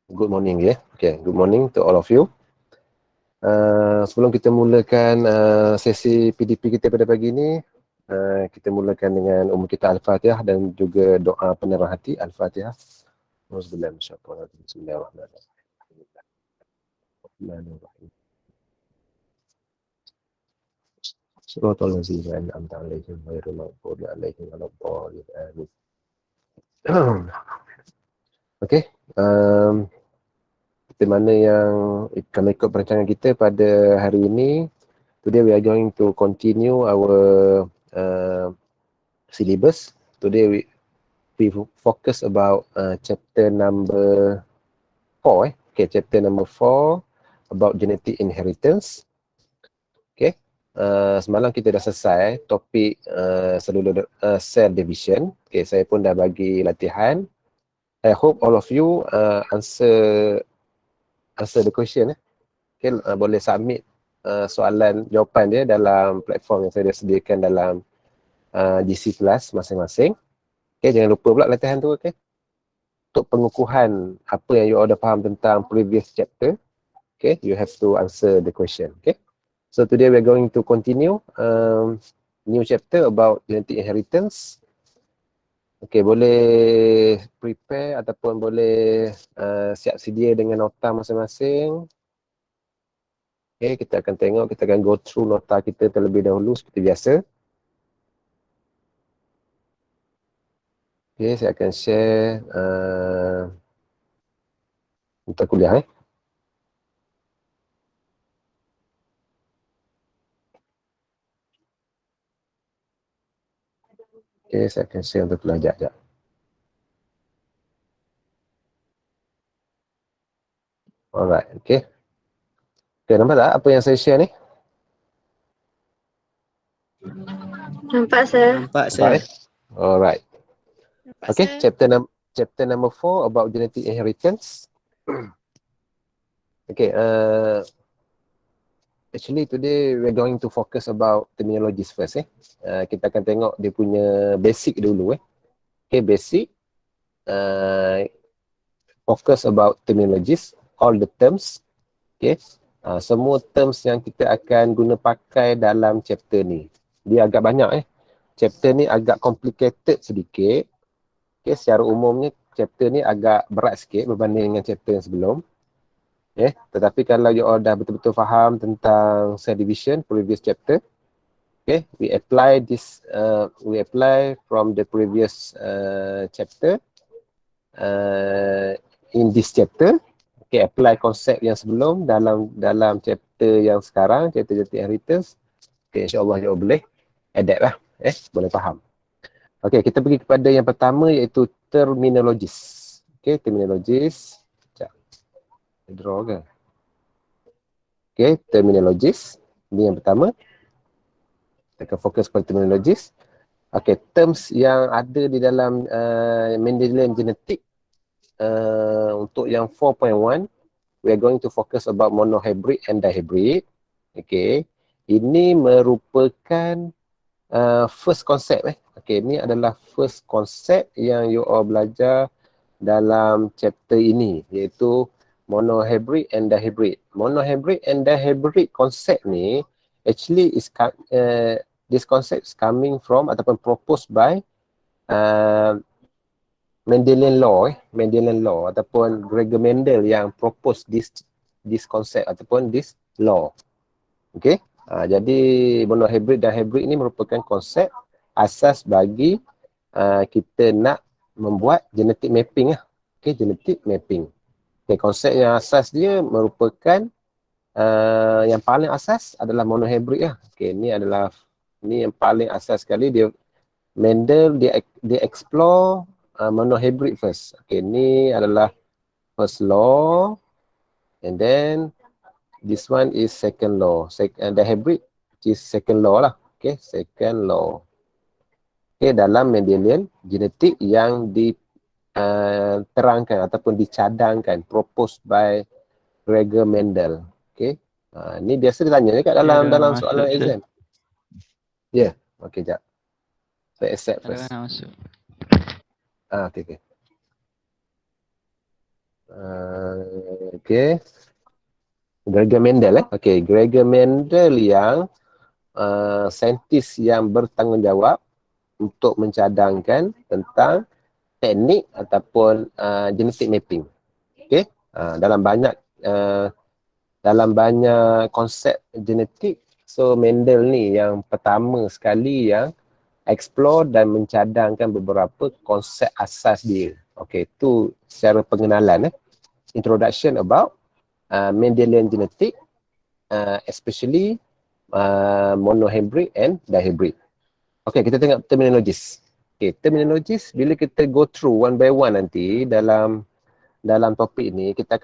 Good morning ya. Okay, good morning to all of you. Sebelum kita mulakan sesi PDP kita pada pagi ini, kita mulakan dengan kita Al-Fatihah dan juga doa penerang hati Al-Fatihah. Bismillahirrahmanirrahim. Shiratal ladzina an'amta 'alaihim ghairil maghdubi 'alaihim waladdallin. Amin. Okey, seperti mana yang kalau ikut perancangan kita pada hari ini, today we are going to continue our syllabus. Today we focus about chapter number 4. Okay, chapter number 4 about genetic inheritance. Okay, semalam kita dah selesai topik cellular cell division. Okay, saya pun dah bagi latihan. I hope all of you answer the question. Okay, boleh submit soalan jawapan dia dalam platform yang saya dah sediakan dalam GC Class masing-masing. Okay, jangan lupa pula latihan tu. Okay, untuk pengukuhan apa yang you all dah faham tentang previous chapter. Okay, you have to answer the question. Okay, so today we are going to continue new chapter about genetic inheritance. Okay, boleh prepare ataupun boleh siap sedia dengan nota masing-masing. Okay, kita akan tengok, kita akan go through nota kita terlebih dahulu seperti biasa. Okay, saya akan share nota kuliah. Okay, saya akan share untuk belajar sekejap. Alright, okay. Okay, nampak tak apa yang saya share ni? Nampak, sir. Nampak, Nampak, sir. Alright. Nampak, Okay, sir. chapter number 4 about genetic inheritance. Okay, actually today we're going to focus about terminologies first. Kita akan tengok dia punya basic dulu. Okay, basic. Focus about terminologies, all the terms. Okay, semua terms yang kita akan guna pakai dalam chapter ni. Dia agak banyak. Chapter ni agak complicated sedikit. Okay, secara umumnya chapter ni agak berat sikit berbanding dengan chapter yang sebelum. Tetapi kalau you all dah betul-betul faham tentang cell division previous chapter, okay, we apply from the previous chapter in this chapter. Okay, apply konsep yang sebelum dalam chapter yang sekarang, chapter genetic inheritance. Okay, insyaAllah you all boleh adapt lah, boleh faham. Okay, kita pergi kepada yang pertama iaitu terminologis. Okay, terminologis. Sekejap. Draw ke? Okay, terminologis. Ini yang pertama. Kita akan fokus pada terminologis. Okay, terms yang ada di dalam Mendelian genetik untuk yang 4.1, we are going to focus about monohybrid and dihybrid. Okay, ini merupakan first concept. Okay, ini adalah first concept yang you all belajar dalam chapter ini, iaitu monohybrid and dihybrid. Monohybrid and dihybrid konsep ni actually is this concept is coming from ataupun proposed by Mendelian law ataupun Gregor Mendel yang propose this concept ataupun this law. Okay, jadi monohybrid dan hybrid ini merupakan konsep asas bagi kita nak membuat genetic mapping lah. Okay, genetic mapping. Okay, konsep yang asas dia merupakan yang paling asas adalah monohybrid lah. Okay, ini yang paling asas sekali. Mendel dia explore monohybrid first. Okay, ini adalah first law, and then this one is second law. The hybrid is second law lah. Okay, second law. Okay, dalam Mendelian genetik yang diterangkan ataupun dicadangkan, proposed by Gregor Mendel. Okay, ni biasa ditanya dekat dalam soalan exam. Ya, okay, jap. Saya accept first. Masuk. Okay. Okay. Gregor Mendel Okay, Gregor Mendel yang saintis yang bertanggungjawab untuk mencadangkan tentang teknik ataupun genetic mapping. Okay. Uh, dalam banyak konsep genetik, so Mendel ni yang pertama sekali yang explore dan mencadangkan beberapa konsep asas dia. Okay, tu secara pengenalan introduction about Mendelian genetic, especially monohybrid and dihybrid. Okay, kita tengok terminologis. Okay, terminologis bila kita go through one by one nanti dalam topik ni kita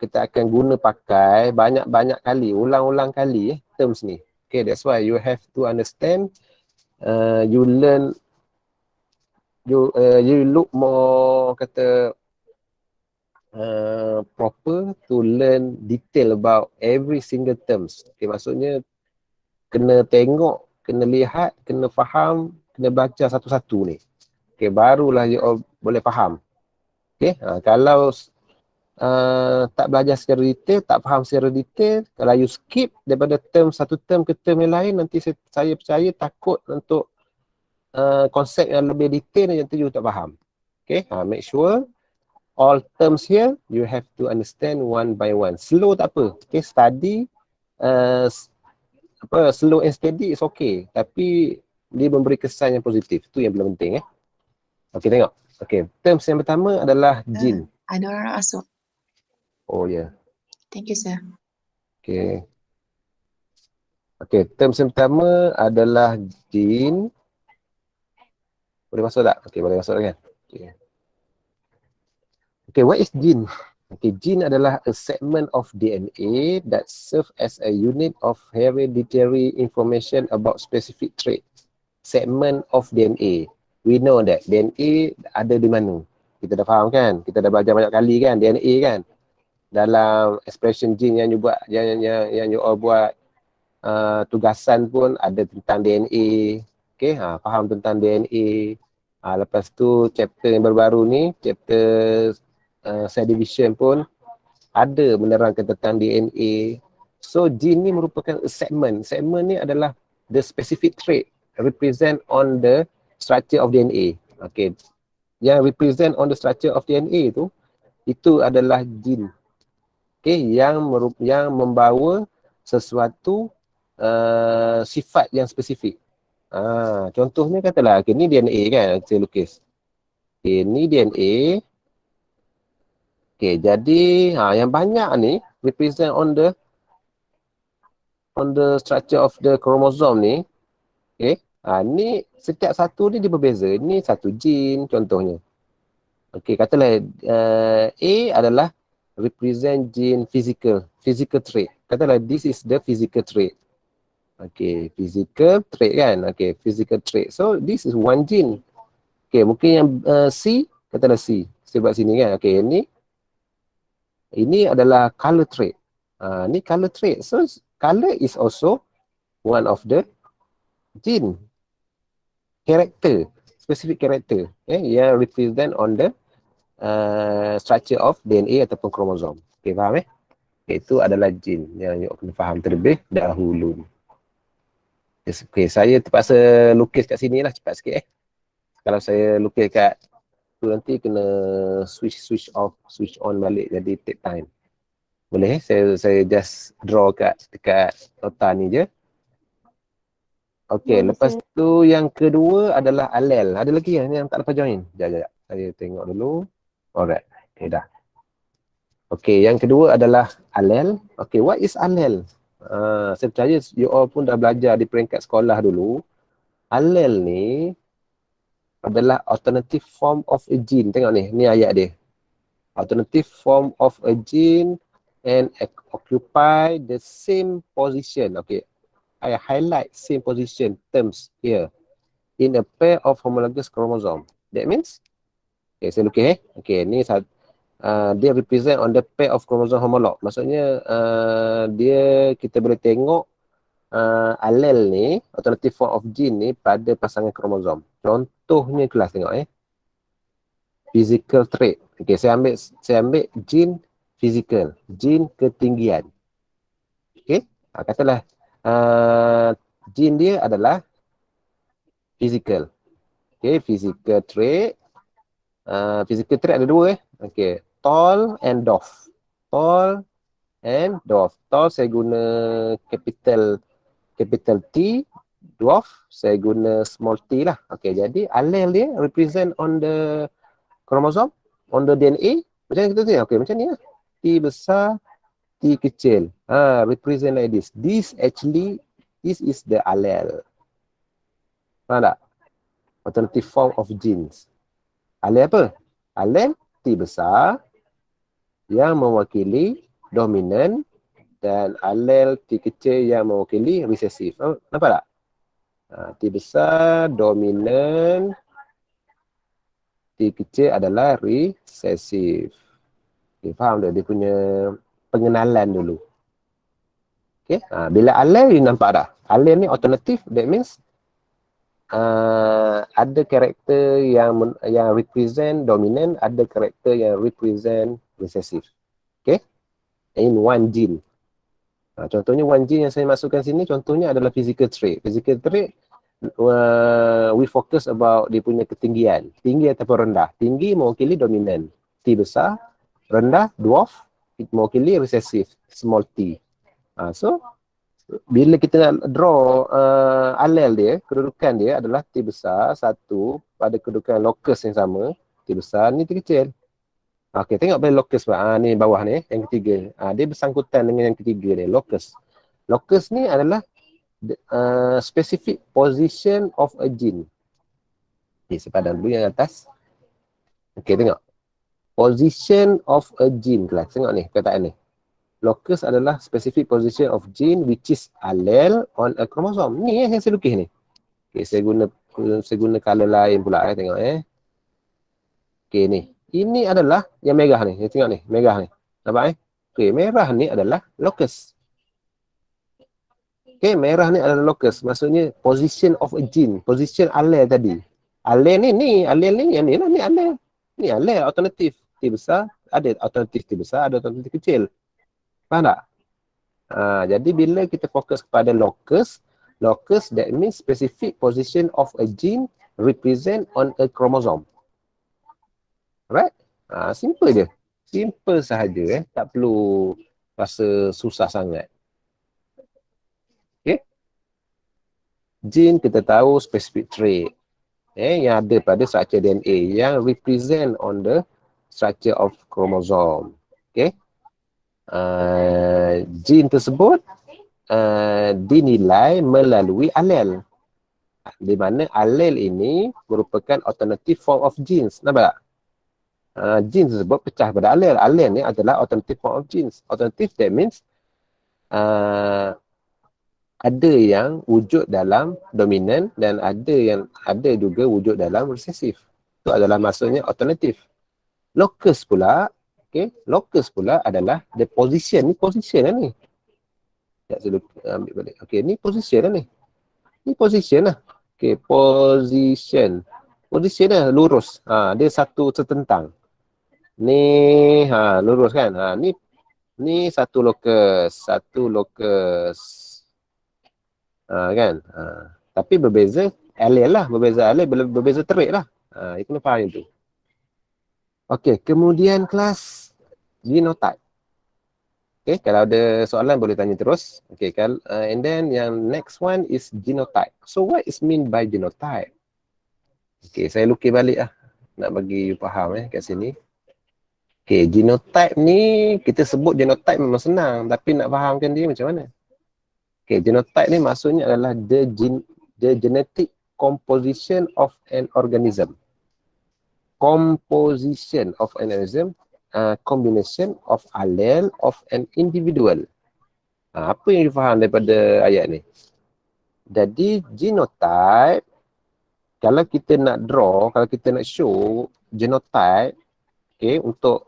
akan guna pakai banyak-banyak kali, ulang-ulang kali terms ni. Okay, that's why you have to understand, you learn, you look more proper to learn detail about every single terms. Okay, maksudnya kena tengok, kena lihat, kena faham, kena baca satu-satu ni. Okay, barulah you all boleh faham. Okay, kalau tak belajar secara detail, tak faham secara detail, kalau you skip daripada satu term ke term yang lain, nanti saya percaya takut untuk konsep yang lebih detail nanti you tak faham. Okay, make sure all terms here you have to understand one by one. Slow tak apa. Okay, study slow and steady is okay, tapi dia memberi kesan yang positif. Tu yang paling penting. Okay, tengok. Okay, terms yang pertama adalah gene. Ada orang masuk. Oh ya. Yeah. Thank you, sir. Okay. Okay, terms yang pertama adalah gene. Boleh masuk tak? Okay, boleh masuk kan? Okay. Okay, what is gene? Okay, gene adalah a segment of DNA that serve as a unit of hereditary information about specific trait. Segment of DNA. We know that DNA ada di mana? Kita dah faham kan? Kita dah belajar banyak kali kan DNA kan? Dalam expression gene yang you buat, yang you all buat tugasan pun ada tentang DNA. Okay, faham tentang DNA. Lepas tu chapter yang baru ni, chapter cell division pun ada menerangkan tentang DNA. So gene ni merupakan segment. Segment ni adalah the specific trait represent on the structure of DNA. Okay, yang represent on the structure of DNA tu, itu adalah gene. Okay, yang membawa sesuatu sifat yang spesifik. Contohnya katalah, okay, ni DNA kan, saya lukis. Okay, ni DNA. Okay, jadi yang banyak ni represent on the structure of the chromosome ni. Okay, ni setiap satu ni dia berbeza. Ni satu gene contohnya. Okay, katalah A adalah represent gene physical trait. Katalah this is the physical trait. Okay, physical trait kan. Okay, physical trait. So this is one gene. Okay, mungkin yang C, katalah C. Sebab sini kan. Okay, ini adalah color trait. Ni color trait. So color is also one of the gene. Character, specific character. Yang represent on the structure of DNA ataupun kromosom. Okay, faham Itu adalah gene yang you kena faham terlebih dahulu. Okay, saya terpaksa lukis kat sini lah cepat sikit Kalau saya lukis kat tu nanti kena switch off, switch on balik, jadi take time. Boleh saya just draw dekat nota ni je. Okay, lepas tu yang kedua adalah allele. Ada lagi yang tak dapat join? Sekejap. Saya tengok dulu. Alright. Okay, dah. Okay, yang kedua adalah allele. Okay, what is allele? Saya percaya you all pun dah belajar di peringkat sekolah dulu. Allele ni adalah alternative form of a gene. Tengok ni ayat dia. Alternative form of a gene and occupy the same position. Okay, I highlight same position terms here in a pair of homologous chromosome. That means, okay, saya lukis okay, ni dia represent on the pair of chromosome homolog. Maksudnya kita boleh tengok allele ni, alternative form of gene ni pada pasangan kromosom. Contohnya kelas tengok physical trait. Okay, saya ambil gene physical, jin ketinggian. Okey, katalah jin dia adalah physical. Okey, physical trait. Physical trait ada dua Okey, tall and dwarf. Tall and dwarf. Tall saya guna capital T, dwarf saya guna small t lah. Okey, jadi allele dia represent on the chromosome, on the DNA. Macam mana kita tengok? Okey, macam ni lah. T besar, T kecil. Represent like this. This is the allele. Faham tak? Alternative form of genes. Allele apa? Allele T besar yang mewakili dominant dan allele T kecil yang mewakili recessive. Nampak tak? T besar, dominant, T kecil adalah recessive. Okay, faham tak? Dia punya pengenalan dulu. Okay. Bila allele ni nampak dah. Allele ni alternative, that means ada karakter yang represent dominant, ada karakter yang represent recessive. Okay. In one gene. Contohnya one gene yang saya masukkan sini, contohnya adalah physical trait. Physical trait, we focus about dia punya ketinggian. Tinggi ataupun rendah. Tinggi mewakili dominant, T besar. Rendah, dwarf, mewakili recessive, small t. So, bila kita nak draw allele dia, kedudukan dia adalah T besar, satu pada kedudukan locus yang sama. T besar, ni T kecil. Okey, tengok pada locus. Ni bawah ni, yang ketiga. Dia bersangkutan dengan yang ketiga dia, locus. Locus ni adalah specific position of a gene. Sepadan dulu yang atas. Okey, tengok. Position of a gene kelas. Tengok ni, perkataan ni. Locus adalah specific position of gene which is allele on a chromosome. Ni yang saya lukis ni. Okey, saya guna color lain pula. Tengok Okey, ni. Ini adalah yang merah ni. Tengok ni, merah ni. Nampak Okey, merah ni adalah locus. Okey, merah ni adalah locus. Maksudnya position of a gene. Position allele tadi. Allele ni, allele ni, yang ni lah, ni allele. Ni allele alternatif. T besar, ada alternatif T besar, ada alternatif kecil. Faham tak? Jadi bila kita fokus kepada locus, that means specific position of a gene represent on a chromosome. Right? Simple je. Simple sahaja. Tak perlu rasa susah sangat. Okay? Gene kita tahu specific trait. Yang ada pada structure DNA yang represent on the structure of chromosome. Okay? Gene tersebut dinilai melalui allele. Di mana allele ini merupakan alternative form of genes. Nampak tak? Gene tersebut pecah pada allele. Allele ni adalah alternative form of genes. Alternative, that means ada yang wujud dalam dominant dan ada juga wujud dalam recessive. Itu adalah maksudnya alternative. Locus pula, locus pula adalah the position. Ni position lah ni. Saya ambil balik. Ni position lah ni. Ni position lah. Position. Position lah, lurus. Dia satu tertentang. Ni, lurus kan. Ni satu locus. Kan. Tapi berbeza allele lah. Berbeza allele, berbeza trait lah. Itu kena faham itu. Okey, kemudian kelas genotype. Okey, kalau ada soalan boleh tanya terus. Okey, and then yang next one is genotype. So what is mean by genotype? Okey, saya lukis balik lah. Nak bagi you faham kat sini. Okey, genotype ni kita sebut genotype memang senang, tapi nak fahamkan dia macam mana? Okey, genotype ni maksudnya adalah the genetic composition of an organism. Composition of an organism, combination of allele of an individual. Apa yang difaham daripada ayat ni? Jadi genotype, kalau kita nak draw, kalau kita nak show genotype, untuk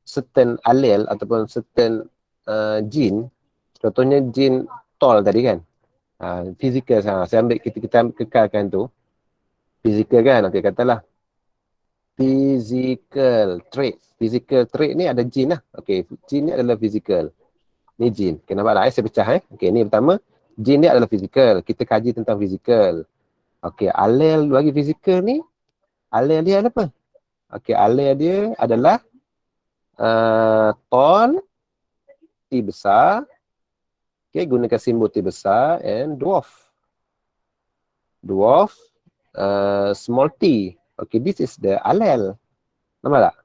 certain allele ataupun certain gene, contohnya gene tall tadi kan, physical, saya ambil, kita kekalkan tu, physical kan, katalah Physical trait. Physical trait ni ada gene lah. Okey, gene ni adalah physical. Ni gene. Okay, nampak tak? Saya pecah. Okey, ni pertama. Gene ni adalah physical. Kita kaji tentang physical. Okey, alel bagi physical ni, alel dia ada apa? Okey, alel dia adalah tall, T besar. Okey, gunakan simbol T besar and dwarf. Dwarf, small t. Okay, this is the allele. Nampak tak?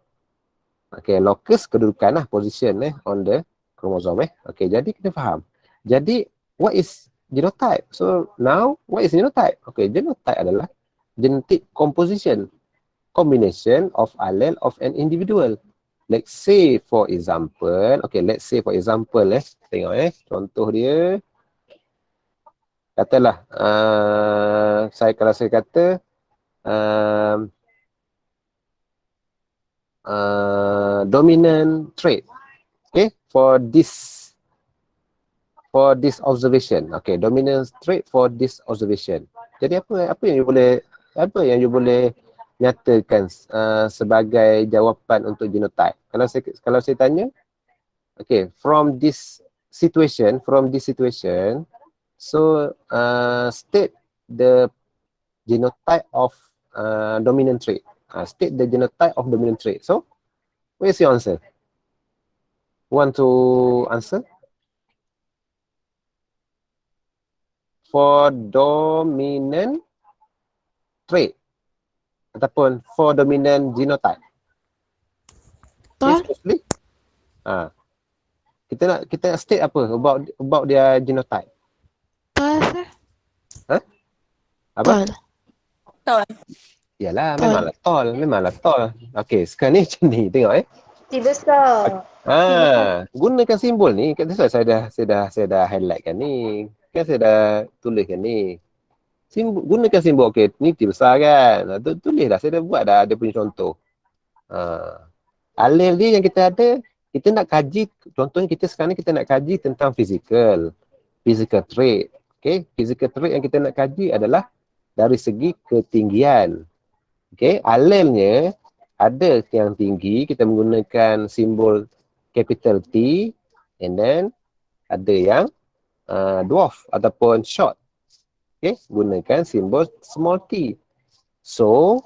Okay, locus kedudukan lah, position on the chromosome. Okay, jadi kita faham. Jadi, what is genotype? So, now, what is genotype? Okay, genotype adalah genetic composition, combination of allele of an individual. Let's say for example, tengok contoh dia. Katalah, kalau saya kata, dominant trait, okay, for this observation. Okay, dominant trait for this observation. Jadi apa yang you boleh nyatakan sebagai jawapan untuk genotype? Kalau saya tanya, okay, from this situation, so state the genotype of dominant trait. State the genotype of dominant trait. So, what is your answer? Want to answer? For dominant trait ataupun for dominant genotype. Tall. Especially, kita nak state apa about their genotype? Tall, sir. Apa? Tall. Yalah, Tall. memanglah tall. Okey, sekarang ni macam ni, tengok T besar. gunakan simbol ni, kat situ saya dah highlightkan ni. Kan saya dah tuliskan ni. Gunakan simbol, okey, ni T besar kan. Tulis dah, saya dah buat dah ada punya contoh. Alel dia yang kita ada, kita nak kaji, contohnya sekarang ni kita nak kaji tentang physical trait. Okey, physical trait yang kita nak kaji adalah dari segi ketinggian. Okey, alelnya ada yang tinggi, kita menggunakan simbol capital T, and then ada yang dwarf ataupun short. Okey, gunakan simbol small t. So,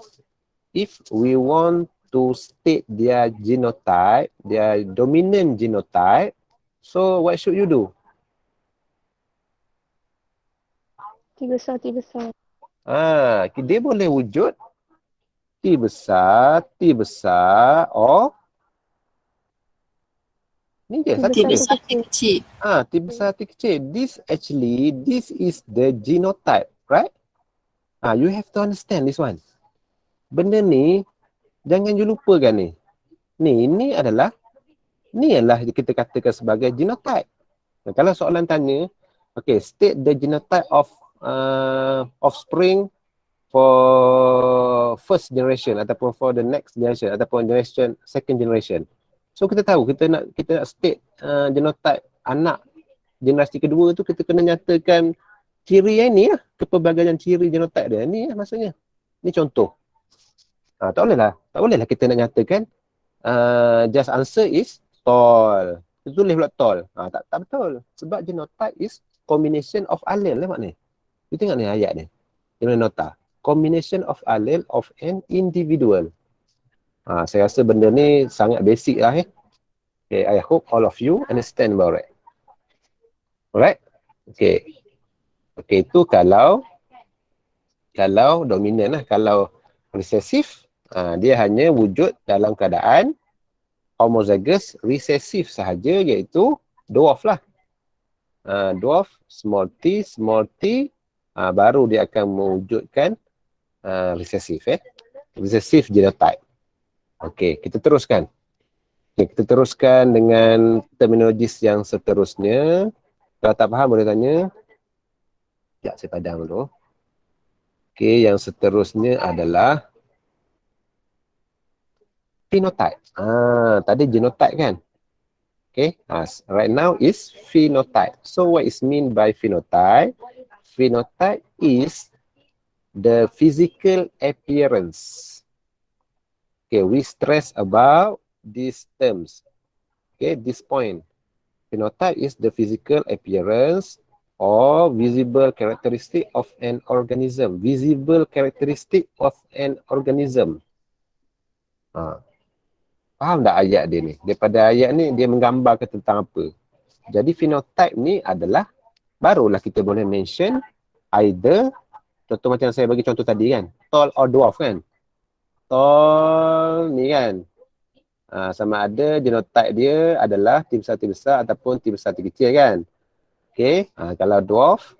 if we want to state their genotype, their dominant genotype, so what should you do? T besar. Dia boleh wujud T besar, ni je, satu T je. besar, T kecil. T besar, T kecil. This is the genotype, right? You have to understand this one. Benda ni, jangan you lupakan ni. Ni adalah kita katakan sebagai genotype. Kalau soalan tanya, okay, state the genotype of offspring for first generation ataupun for the next generation ataupun second generation. So kita tahu kita nak state genotype anak generasi kedua tu, kita kena nyatakan ciri yang ni lah, kepelbagaian ciri genotype dia. Ni lah maksudnya. Ni contoh. Tak boleh lah kita nak nyatakan just answer is tall. Kita tulis pula tall. Tak betul. Sebab genotype is combination of allele lah maknanya. You tengok ni ayat ni. Dia punya nota. Combination of allele of an individual. Saya rasa benda ni sangat basic lah . Okay, I hope all of you understand about it. Alright? Okay, itu kalau dominan lah. Kalau recessive, dia hanya wujud dalam keadaan homozygous recessive sahaja, iaitu dwarf lah. Dwarf, small t, baru dia akan mewujudkan recessive. Recessive genotype. Okey, kita teruskan. Kita teruskan dengan terminologis yang seterusnya. Kalau tak faham boleh tanya. Sekejap saya padam dulu. Okey, yang seterusnya adalah phenotype. Tadi genotype kan? Okay, right now is phenotype. So what is mean by phenotype? Phenotype is the physical appearance. Okay, we stress about these terms. Okay, this point. Phenotype is the physical appearance or visible characteristic of an organism. Visible characteristic of an organism. Ha. Faham tak ayat dia ni? Daripada ayat ni, dia menggambarkan tentang apa. Jadi phenotype ni adalah, barulah kita boleh mention either, contoh macam saya bagi contoh tadi kan, tall or dwarf kan. Tall ni kan, sama ada genotype dia adalah T besar ataupun T besar T kecil kan. Okay, kalau dwarf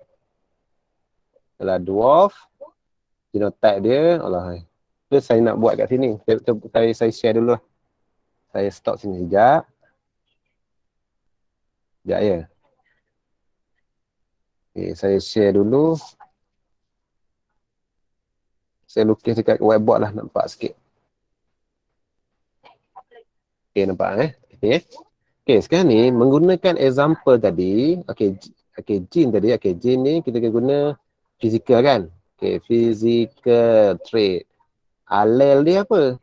genotype dia, Allah, tu saya nak buat kat sini. Saya share dulu lah. Saya stop sini sekejap. Sekejap ya. Okay, saya share dulu. Saya lukis dekat whiteboard lah, nampak sikit. Okay, nampak Okay. Okay, sekarang ni menggunakan example tadi. Okay, gene tadi. Okay, gene ni kita guna physical kan. Okay, physical trait. Allele dia apa?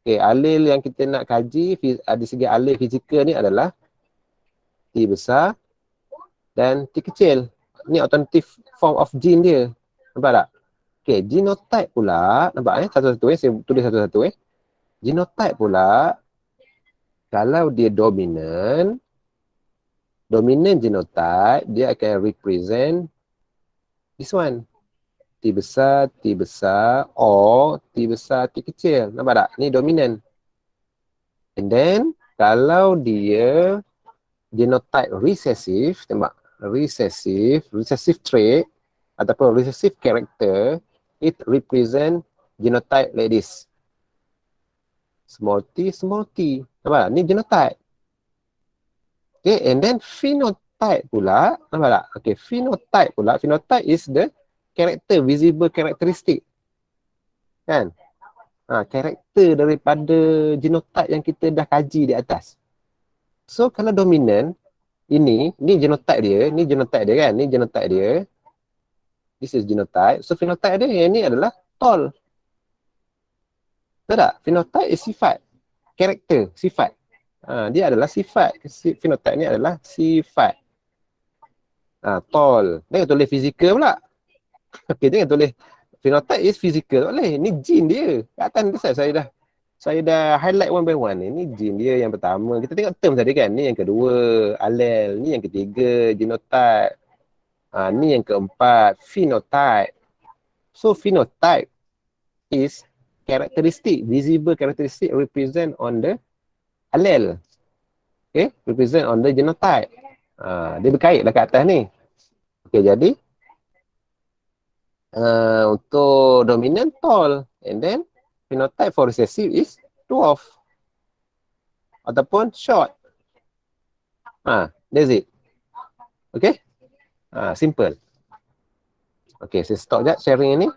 Okay, allele yang kita nak kaji dari segi allele fizikal ni adalah T besar dan T kecil. Ni alternative form of gene dia. Nampak tak? Okay, genotype pula, nampak satu-satu saya tulis satu-satu Genotype pula, kalau dia dominant genotype, dia akan represent this one. T besar, or T besar, T kecil. Nampak tak? Ni dominant. And then, kalau dia genotype recessive, nampak? Recessive trait, ataupun recessive character, it represent genotype like this. Small t. Nampak tak? Ni genotype. Okay, and then phenotype pula, nampak tak? Okay, phenotype is the character, visible characteristic. Kan? Karakter daripada genotype yang kita dah kaji di atas. So, kalau dominant, ni genotype dia kan? Ni genotype dia. This is genotype. So, phenotype dia yang ni adalah tall. Tahu tak? Phenotype is sifat. Karakter, sifat. Dia adalah sifat. Phenotype ni adalah sifat. Tall. Jangan tulis physical pula. Okay, jangan tulis phenotype is physical. Boleh. Ni gene dia. Kat atas saya dah highlight one by one. Ni gene dia yang pertama. Kita tengok term tadi kan. Ni yang kedua, allele. Ni yang ketiga, genotype. Ni yang keempat, phenotype. So, phenotype is characteristic, visible characteristic represent on the allele. Okay, represent on the genotype. Dia berkait lah kat atas ni. Okay, jadi untuk dominant tall, and then phenotype for recessive is dwarf ataupun short. That's it. Okay, simple. Okay, saya stop sekejap sharing ini.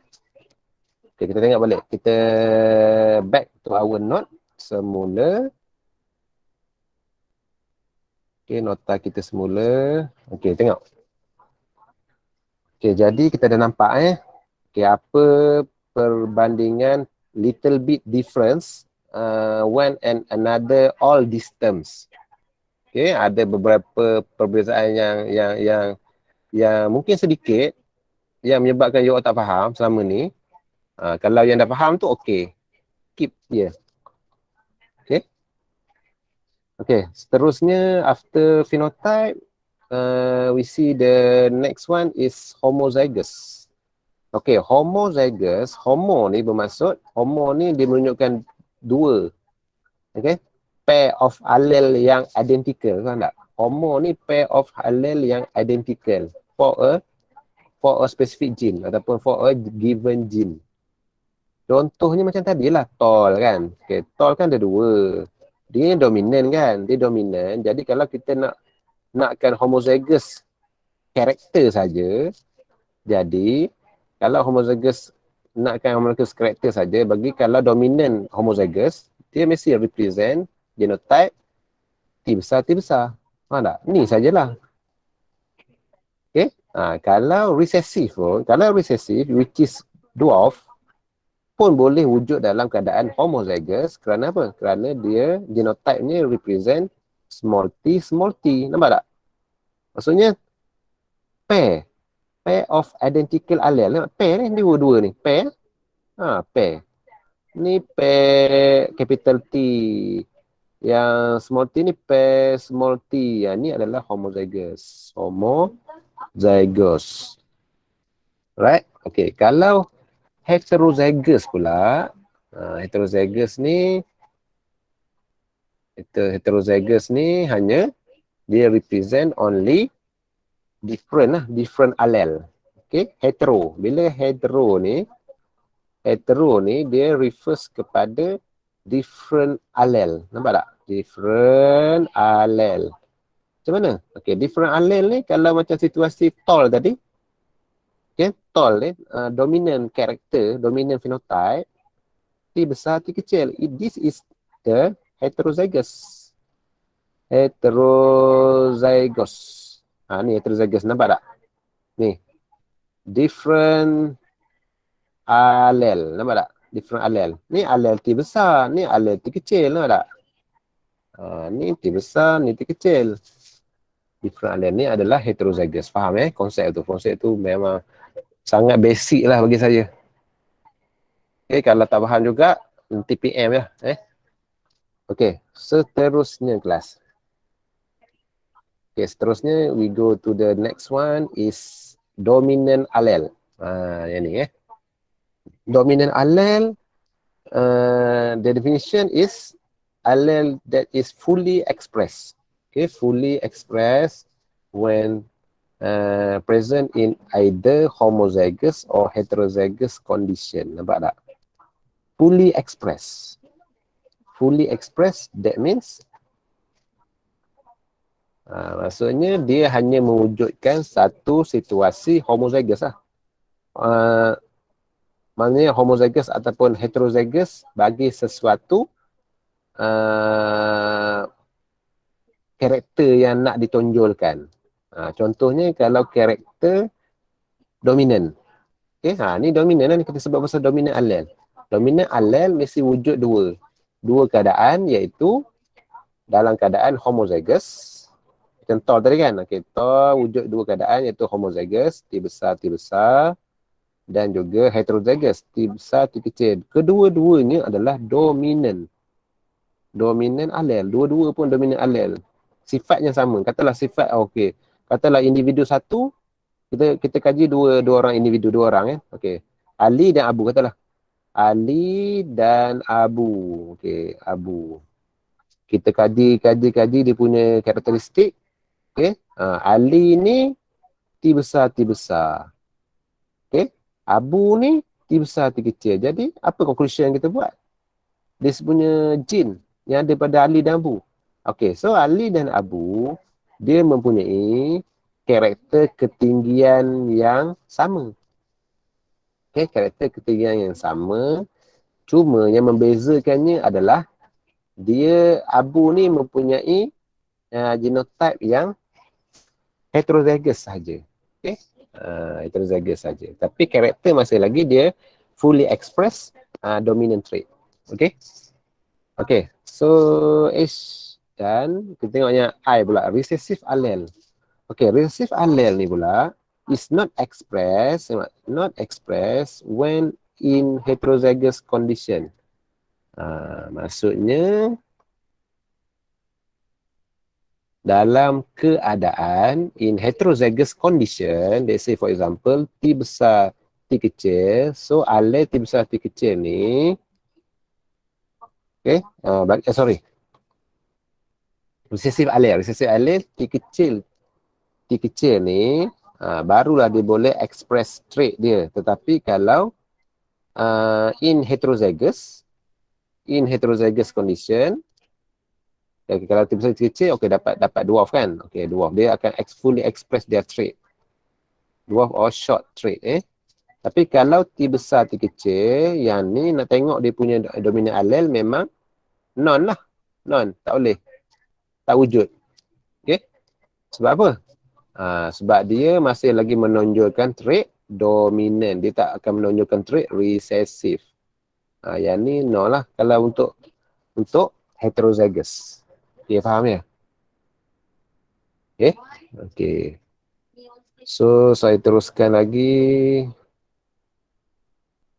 Okay, kita tengok balik. Kita back to our note semula. Okay, nota kita semula. Okay, tengok. Okay, jadi kita dah nampak okay, apa perbandingan little bit difference one and another all these terms. Okay, ada beberapa perbezaan yang mungkin sedikit yang menyebabkan you tak faham selama ni. Kalau yang dah faham tu okay, keep je. Okay. Okay, seterusnya after phenotype, we see the next one is homozygous. Okay, homozygous, homo ni bermaksud, homo ni dia menunjukkan dua, okay, pair of allele yang identical, kan tak? Homo ni pair of allele yang identical for a specific gene ataupun for a given gene. Contohnya macam tadi lah, tall kan. Okay, tall kan ada dua. Dia dominan kan, dia dominan. Jadi kalau kita nakkan homozygous karakter saja, jadi kalau homozygous nakkan homozygous karakter saja, bagi kalau dominan homozygous, dia mesti represent genotype T besar. Faham tak? Ni sajalah. Okay. Kalau recessive which is dwarf, pun boleh wujud dalam keadaan homozygous. Kerana apa? Kerana dia genotype ni represent small t. Nampak tak? Maksudnya pair of identical allele. Nampak? Pair ni, dua-dua ni. Pair. Pair. Ni pair capital T. Yang small t ni pair small t. Yang ni adalah homozygous. Homozygous. Right? Okay. Kalau heterozygous pula, heterozygous ni hanya dia represent only different allele. Okay, hetero. Bila hetero ni dia refers kepada different allele. Nampak tak? Different allele. Macam mana? Okay, different allele ni kalau macam situasi tall tadi, okay, tall ni dominant character, dominant phenotype, T besar, T kecil. This is the heterozygous. Ni heterozygous, nampak tak? Ni. Different allele, nampak tak? Different allele. Ni allele T besar, ni allele T kecil, nampak tak? Ni T besar, ni T kecil. Different allele ni adalah heterozygous. Faham konsep tu? Konsep tu memang sangat basic lah bagi saya. Okay, kalau tak faham juga, nanti PM ya. Okay, seterusnya kelas. Okay, seterusnya we go to the next one is dominant allele. Yang ni Dominant allele, the definition is allele that is fully expressed. Okay, fully expressed when present in either homozygous or heterozygous condition. Nampak tak? Fully expressed. Fully expressed, that means maksudnya dia hanya mewujudkan satu situasi homozygous lah. Maknanya homozygous ataupun heterozygous bagi sesuatu karakter yang nak ditonjolkan. Contohnya kalau karakter dominan. Okay, ni dominan ni kita sebut pasal dominant allele. Dominant allele mesti wujud dua keadaan, iaitu dalam keadaan homozygous. Contoh tadi kan, okay, wujud dua keadaan iaitu homozygous, T besar, dan juga heterozygous, T besar, T kecil. Kedua-duanya adalah dominant allele. Dua-dua pun dominant allele. Sifatnya sama. Katalah sifat, okey. Katalah individu satu, kita kaji dua orang individu, dua orang okey. Ali dan Abu, katalah. Ali dan Abu. Okey, Abu. Kita kaji dia punya karakteristik. Okey. Ali ni T besar. Okey. Abu ni T besar, T kecil. Jadi, apa conclusion yang kita buat? Dia punya jin yang ada pada Ali dan Abu. Okey, so Ali dan Abu, dia mempunyai karakter ketinggian yang sama. Okey, karakter ketinggian yang sama. Cuma yang membezakannya adalah dia, Abu ni mempunyai genotype yang heterozygous sahaja. Okey, heterozygous sahaja. Tapi karakter masih lagi dia fully express dominant trait. Okey. Okey, so H dan kita tengoknya I pula, recessive allele. Okey, recessive allele ni pula is not expressed when in heterozygous condition. Maksudnya dalam keadaan in heterozygous condition, let's say for example T besar T kecil, so allele T besar T kecil ni, okay, recessive allele T kecil ni barulah dia boleh express trait dia. Tetapi kalau in heterozygous condition, okay, kalau T besar T kecil, okay, dapat dwarf kan. Okay, dwarf dia akan fully express their trait. Dwarf or short trait Tapi kalau T besar T kecil, yang ni nak tengok dia punya dominant allele memang non, tak boleh. Tak wujud. Okay. Sebab apa? Sebab dia masih lagi menonjolkan trait dominant. Dia tak akan menonjolkan trait recessive. Yang ni no lah kalau untuk heterozygous. Okay, faham ya? Okay. Okay. So, saya teruskan lagi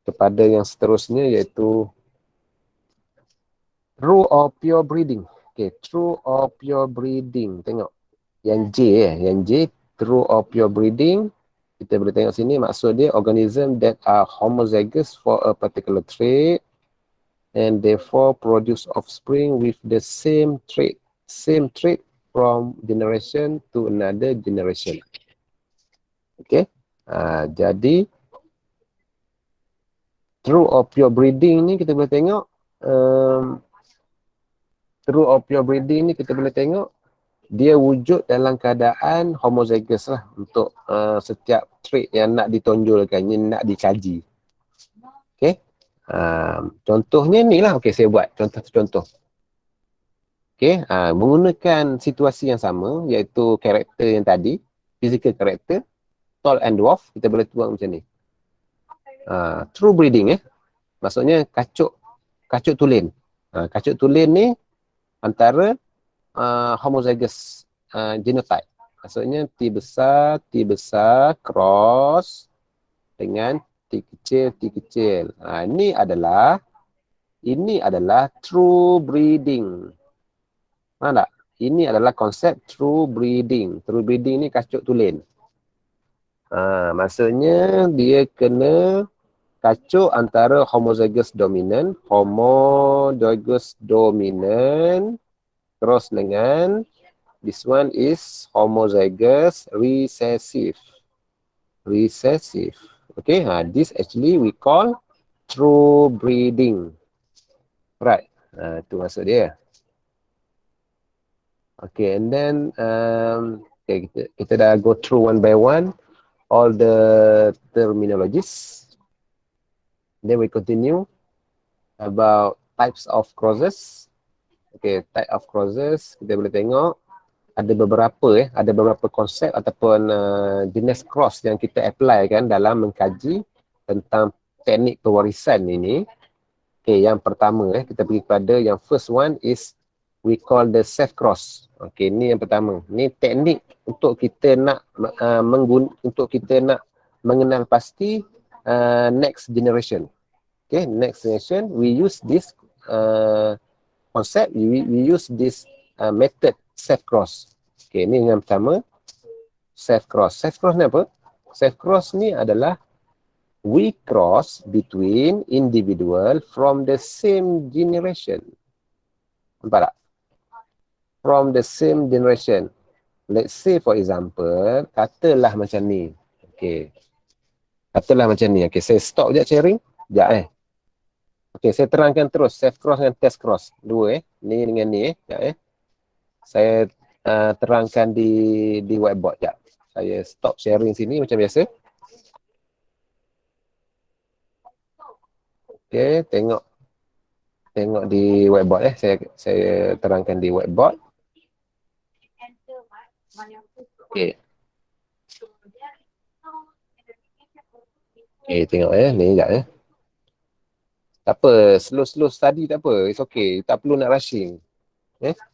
kepada yang seterusnya iaitu true or pure breeding. Okay, true or pure breeding. Tengok. Yang J yang J, true or pure breeding. Kita boleh tengok sini, maksud dia organism that are homozygous for a particular trait and therefore produce offspring with the same trait from generation to another generation. Okay. Jadi true or pure breeding ni kita boleh tengok true or pure breeding ni kita boleh tengok dia wujud dalam keadaan homozygous lah untuk setiap trait yang nak ditonjolkan, yang nak dikaji. Okay. Contohnya ni lah, okay, saya buat contoh. Okay. Menggunakan situasi yang sama iaitu karakter yang tadi, physical character, tall and dwarf, kita boleh tuang macam ni. True breeding maksudnya kacuk tulen. Kacuk tulen ni antara homozygous genotype. Maksudnya T besar cross dengan T kecil. Ini adalah true breeding. Faham tak? Ini adalah konsep true breeding. True breeding ni kacuk tulen. Maksudnya dia kena kacuk antara homozygous dominant cross dengan this one is homozygous recessive. Okay, this actually we call true breeding. Right, itu maksud dia. Okay, and then okay, kita dah go through one by one all the terminologies. Then we continue about types of crosses. Okay, type of crosses kita boleh tengok ada beberapa konsep ataupun jenis cross yang kita apply kan dalam mengkaji tentang teknik pewarisan ini. Okay, yang pertama kita pergi kepada yang first one is we call the safe cross. Okay, ni yang pertama. Ni teknik untuk kita nak mengenal pasti next generation. Okay, next generation we use this concept, we use this method safe cross. Okay, ni yang pertama safe cross. Safe cross ni apa? Safe cross ni adalah we cross between individual from the same generation. Nampak tak? From the same generation. Let's say for example, katalah macam ni. Okay. Katalah macam ni. Okay, saya stop sekejap sharing. Sekejap Okay, saya terangkan terus. Safe cross dengan test cross. Dua Ni dengan ni Sekejap Saya terangkan di whiteboard. Sekejap. Saya stop sharing sini macam biasa. Okay, tengok di whiteboard Saya terangkan di whiteboard. Okay. Okay, tengok ni sekejap Tak apa, slow study tak apa. It's okay. Tak perlu nak rushing.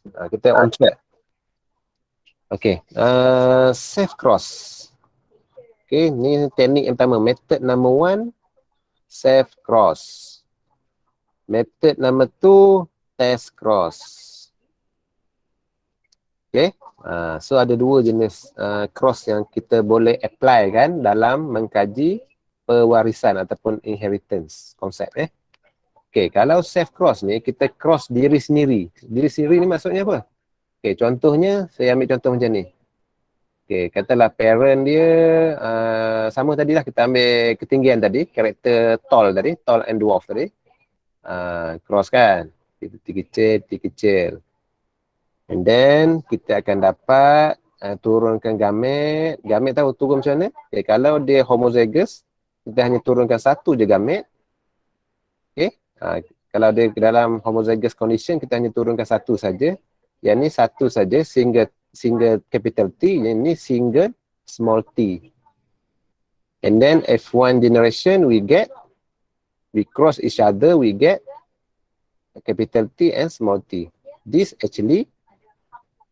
Kita on track. Okay. Safe cross. Okay, ni teknik yang pertama. Method number 1, safe cross. Method number 2, test cross. Okay. So ada dua jenis cross yang kita boleh apply kan dalam mengkaji pewarisan ataupun inheritance konsep Okay, kalau safe cross ni kita cross diri sendiri. Diri sendiri ni maksudnya apa? Okay, contohnya saya ambil contoh macam ni. Okay, katalah parent dia sama tadilah, kita ambil ketinggian tadi, karakter tall and dwarf tadi. Cross kan? T kecil. And then kita akan dapat turunkan gamet. Gamet tahu turun macam mana? Okay, kalau dia homozygous, kita hanya turunkan satu je gamet. Okay. Kalau dia dalam homozygous condition, kita hanya turunkan satu saja. Yang ni satu saja, single capital T. Yang ni single small t. And then F1 generation we get We cross each other, we get capital T and small t. This actually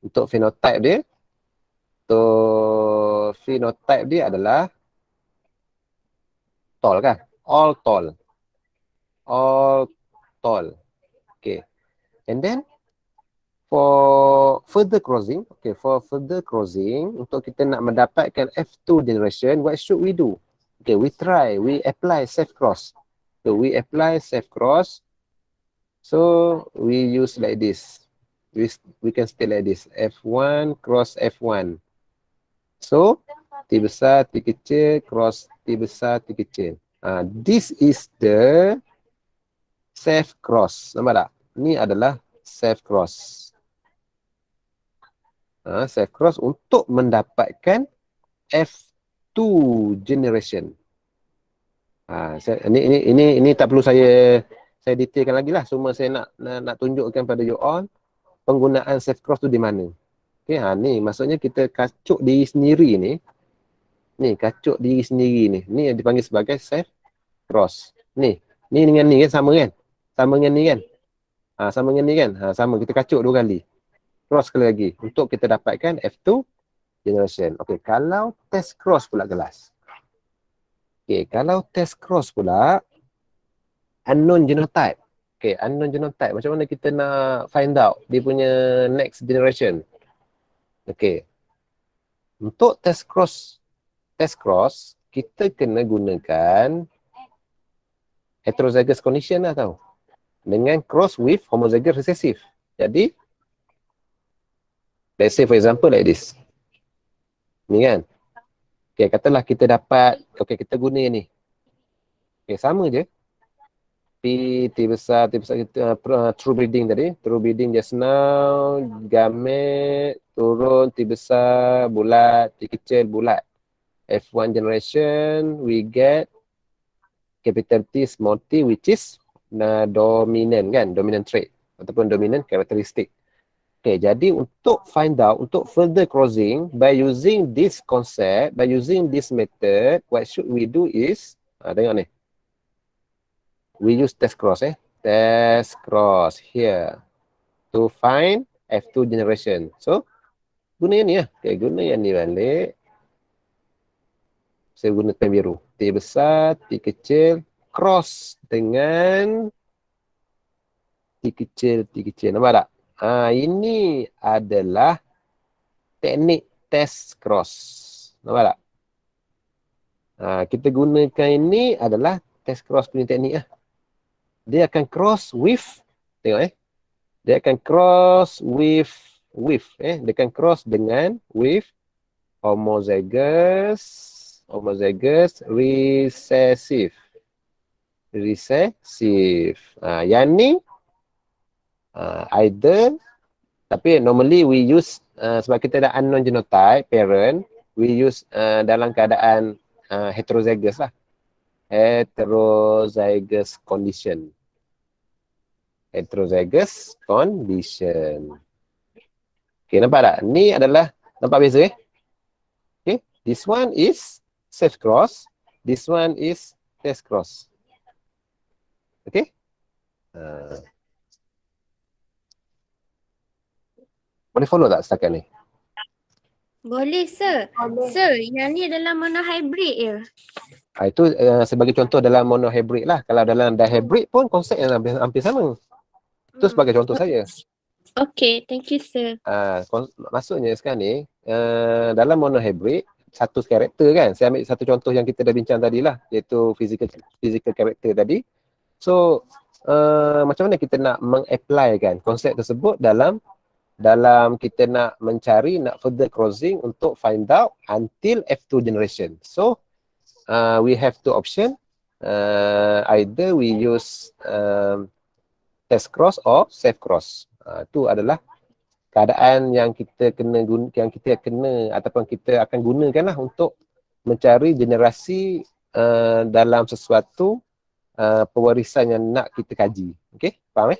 untuk phenotype dia, adalah tall kan? All tall. All tall. Okay. And then for further crossing, untuk kita nak mendapatkan F2 generation, what should we do? Okay, we apply safe cross. So we apply safe cross. So we use like this. We can state like this. F1 cross F1. So T besar, T kecil, cross T besar, T kecil. This is the safe cross. Nampak tak? Ini adalah safe cross. Safe cross untuk mendapatkan F2 generation. Ini tak perlu saya detailkan lagi lah. Cuma saya nak tunjukkan pada you all penggunaan safe cross tu di mana. Okay, ni maksudnya kita kacuk diri sendiri ni. Ni kacuk diri sendiri ni. Ni yang dipanggil sebagai safe cross. Ni dengan ni kan sama kan? Sama dengan ni kan? Sama dengan ni kan? Sama, kita kacuk 2 kali. Cross sekali lagi untuk kita dapatkan F2 generation. Okey, kalau test cross pula kelas. Okey, kalau test cross pula unknown genotype. Okey, unknown genotype. Macam mana kita nak find out dia punya next generation? Okey. Untuk test cross kita kena gunakan heterozygous condition lah tau. Dengan cross with homozygous recessive. Jadi let's say for example like this. Ni kan. Okay, katalah kita dapat, kita guna ni. Okay, sama je. T besar kita true breeding tadi. True breeding just now. Gamete, turun, T besar, bulat, T kecil, bulat. F1 generation, we get capital T, small t, which is dominant kan, dominant trait. Ataupun dominant characteristic. Okay, jadi untuk find out, untuk further crossing, by using this concept, by using this method, what should we do is, tengok ni. We use test cross Test cross here. To find F2 generation. So, guna yang ni lah. Okay, guna yang ni balik. Saya guna pen biru. T besar, T kecil, cross dengan T kecil. Nampak tak? Ini adalah teknik test cross. Nampak tak? Kita gunakan ini adalah test cross punya teknik lah. Dia akan cross with, tengok dia akan cross with, dia akan cross dengan with homozygous recessive. Yang ni either, tapi normally we use sebab kita ada unknown genotype parent, we use dalam keadaan heterozygous lah. Heterozygous condition. Okay, nampak tak? Ni adalah, nampak beza Okay, this one is safe cross, this one is test cross. Okay? Boleh follow tak setakat ni? Boleh, sir. Sir, yang ni adalah monohybrid ya? Itu sebagai contoh dalam monohybrid lah. Kalau dalam dihybrid pun konsep yang hampir sama. Itu sebagai contoh saya. Okay, thank you, sir. Maksudnya sekarang ni, dalam monohybrid, satu karakter kan. Saya ambil satu contoh yang kita dah bincang tadi lah. Iaitu physical character tadi. So, macam mana kita nak meng-apply kan konsep tersebut dalam kita nak mencari, nak further crossing untuk find out until F2 generation. So, we have two option. Either we use test cross or safe cross. Itu adalah keadaan yang kita kena ataupun kita akan gunakan lah untuk mencari generasi dalam sesuatu pewarisan yang nak kita kaji. Okay, faham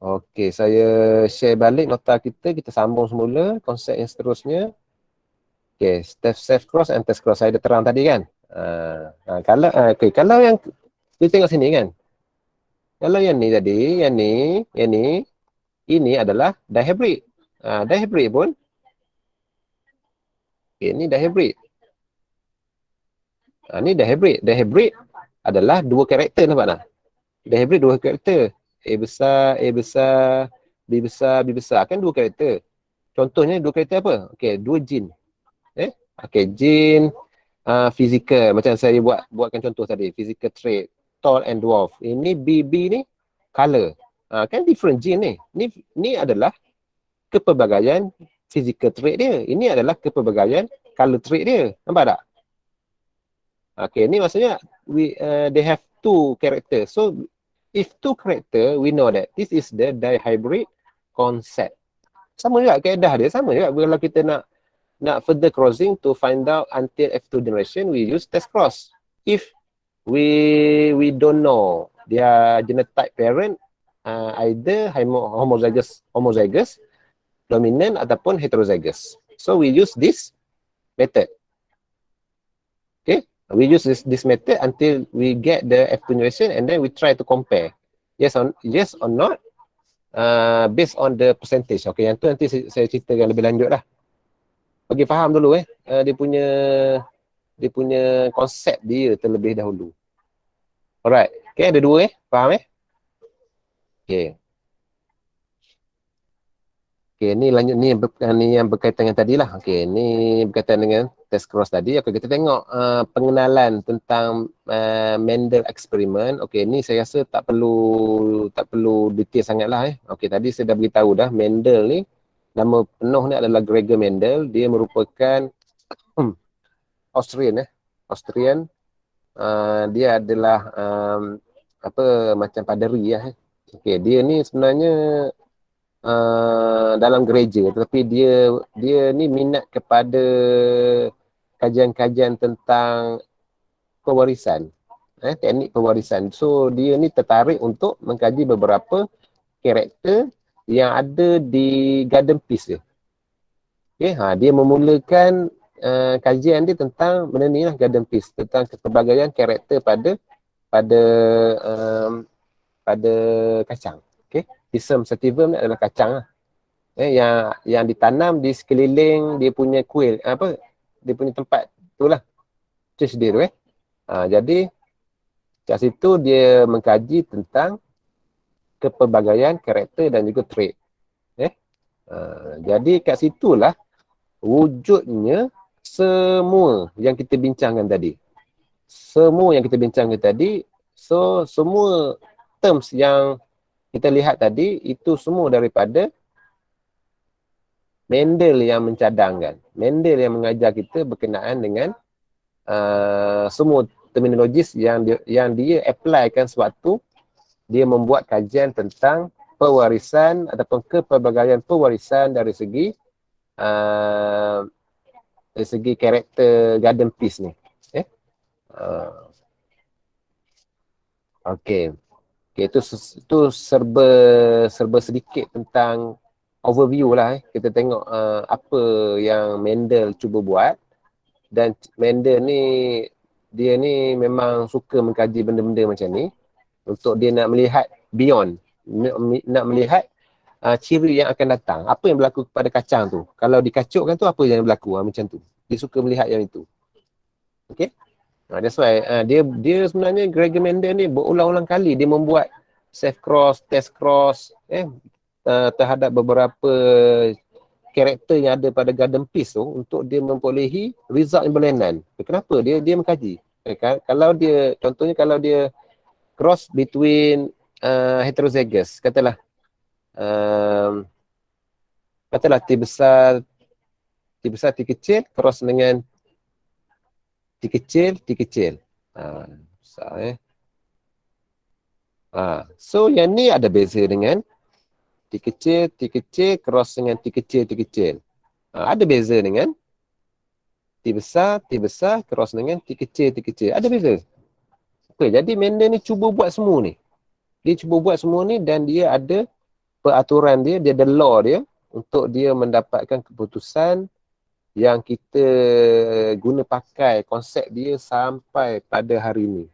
Okay, saya share balik nota kita sambung semula konsep yang seterusnya. Okay, safe cross and test cross saya dah terang tadi kan. Kalau yang kita tengok sini kan. Kalau yang ni tadi, yang ni, ini adalah dihybrid. Dihybrid pun, ni dihybrid. Ni dihybrid. Dihybrid adalah dua karakter, nampak tak? Dihybrid dua karakter. A besar, B besar, B besar. Kan dua karakter. Contohnya dua karakter apa? Okey, dua jin. Okey, jin physical. Macam saya buatkan contoh tadi. Physical trait. Tall and dwarf. Ini BB ni color. Kan different jin ni. Ni adalah kepelbagaian physical trait dia. Ini adalah kepelbagaian color trait dia. Nampak tak? Okay, ni maksudnya they have two characters. So, if two character, we know that this is the dihybrid concept. Sama juga kaedah dia, sama juga. Kalau kita nak further crossing to find out until F2 generation, we use test cross. If we don't know their genotype parent, either homozygous, dominant ataupun heterozygous. So we use this method. Okay, we use this method until we get the F2 generation, and then we try to compare yes or not based on the percentage. Okay, yang tu nanti saya ceritakan lebih lanjut lah. Bagi faham dulu dia punya konsep dia terlebih dahulu. Alright, okay, ada dua faham Okay. Okay, ni lanjut ni yang berkaitan dengan tadi lah. Okay, ni berkaitan dengan test cross tadi. Okay, kita tengok pengenalan tentang Mendel experiment. Okay, ni saya rasa tak perlu detail sangat lah. Okay, tadi saya dah beritahu dah. Mendel ni, nama penuh ni adalah Gregor Mendel. Dia merupakan Austrian. Dia adalah macam paderi lah. Okay, dia ni sebenarnya dalam gereja, tetapi dia ni minat kepada kajian-kajian tentang pewarisan, teknik pewarisan. So dia ni tertarik untuk mengkaji beberapa karakter yang ada di Garden Peace dia. Okay, dia memulakan kajian dia tentang benda ni lah, Garden Peace, tentang kepelbagaian karakter pada kacang. Okay, Pisum sativum ni adalah kacang lah. Yang ditanam di sekeliling dia punya kuil, dia punya tempat tu lah, church dia tu. Jadi kat situ dia mengkaji tentang kepelbagaian karakter dan juga trait. Jadi kat situlah wujudnya semua yang kita bincangkan tadi. So semua terms yang kita lihat tadi, itu semua daripada Mendel yang mencadangkan. Mendel yang mengajar kita berkenaan dengan semua terminologis yang dia applykan sewaktu dia membuat kajian tentang pewarisan ataupun kepelbagaian pewarisan dari segi karakter Garden Peace ni. Okay, itu serba sedikit tentang overview lah. Kita tengok apa yang Mendel cuba buat. Dan Mendel ni, dia ni memang suka mengkaji benda-benda macam ni untuk dia nak melihat beyond, nak melihat ciri yang akan datang. Apa yang berlaku kepada kacang tu, kalau dikacukkan tu apa yang berlaku, macam tu. Dia suka melihat yang itu. Okay, that's why dia sebenarnya Gregor Mendel ni berulang-ulang kali dia membuat self cross, test cross terhadap beberapa karakter yang ada pada Garden Peace tu untuk dia memperolehi result yang berlainan. Kenapa dia mengkaji? Kalau dia, contohnya kalau dia cross between heterozygous, katalah T besar T kecil cross dengan T kecil. Besar so yang ni ada beza dengan T kecil cross dengan T kecil. Ada beza dengan T besar cross dengan T kecil. Ada beza. Okay, jadi Mendel ni cuba buat semua ni. Dan dia ada peraturan dia ada law dia untuk dia mendapatkan keputusan yang kita guna pakai konsep dia sampai pada hari ini.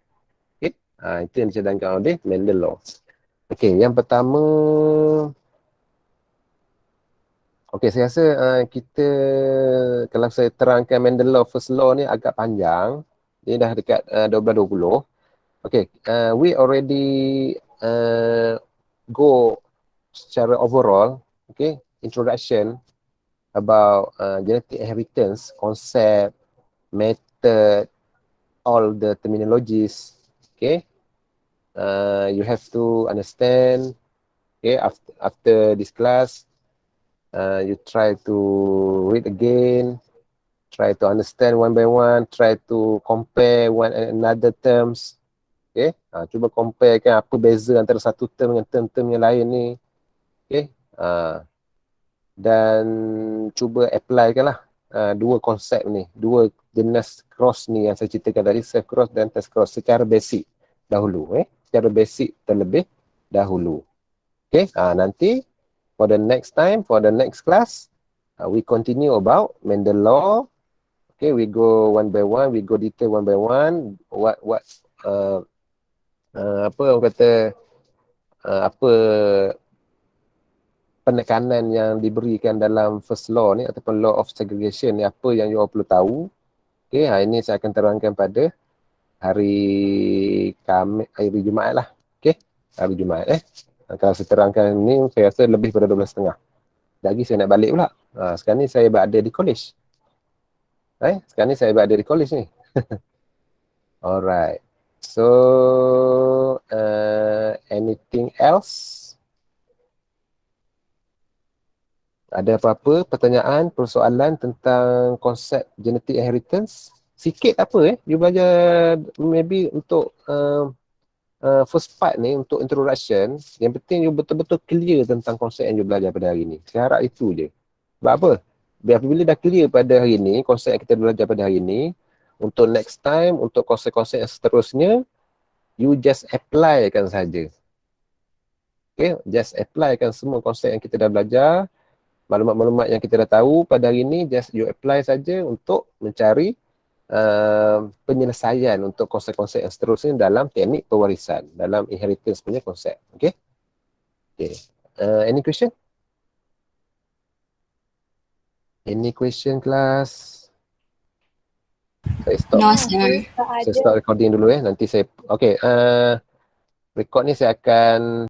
Okay? Itu yang dicadangkan oleh Mendel Law. Okay, yang pertama, okay, saya rasa kita, kalau saya terangkan Mendel Law First Law ni agak panjang. Dia dah dekat 12-20. Okay, we already go secara overall, okay, introduction about genetic inheritance, concept, method, all the terminologies, okay. You have to understand, okay, after this class, you try to read again, try to understand one by one, try to compare one another terms, okay. Cuba compare kan apa beza antara satu term dengan term-term yang lain ni, okay. Dan cuba apply kan lah dua konsep ni, dua jenis cross ni yang saya ceritakan tadi, self cross dan test cross secara basic dahulu, secara basic terlebih dahulu. Okay, nanti for the next time, for the next class, we continue about Mendel Law. Okay, we go one by one, we go detail one by one, what apa orang kata, apa penekanan yang diberikan dalam first law ni ataupun law of segregation ni, apa yang you all perlu tahu. Okay, ini saya akan terangkan pada hari hari Jumaat lah. Okay, hari Jumaat kalau saya terangkan ni, saya rasa lebih pada 12.30. Lagi saya nak balik pula. Sekarang ni saya berada di college. Sekarang ni saya berada di college ni. Alright. So, anything else? Ada apa-apa pertanyaan, persoalan tentang konsep genetic inheritance? Sikit apa you belajar maybe untuk first part ni, untuk introduction. Yang penting you betul-betul clear tentang konsep yang you belajar pada hari ni. Saya harap itu je. Sebab apa? Bila dah clear pada hari ni, konsep yang kita belajar pada hari ni, untuk next time, untuk konsep-konsep yang seterusnya, you just apply kan saja. Okay, just apply kan semua konsep yang kita dah belajar, maklumat-maklumat yang kita dah tahu pada hari ini, just you apply saja untuk mencari penyelesaian untuk konsep-konsep yang seterusnya dalam teknik pewarisan, dalam inheritance punya konsep. Okay? Okay. Any question? Any question, class? Saya stop. No, sir. Saya stop recording dulu nanti saya, okay, record ni saya akan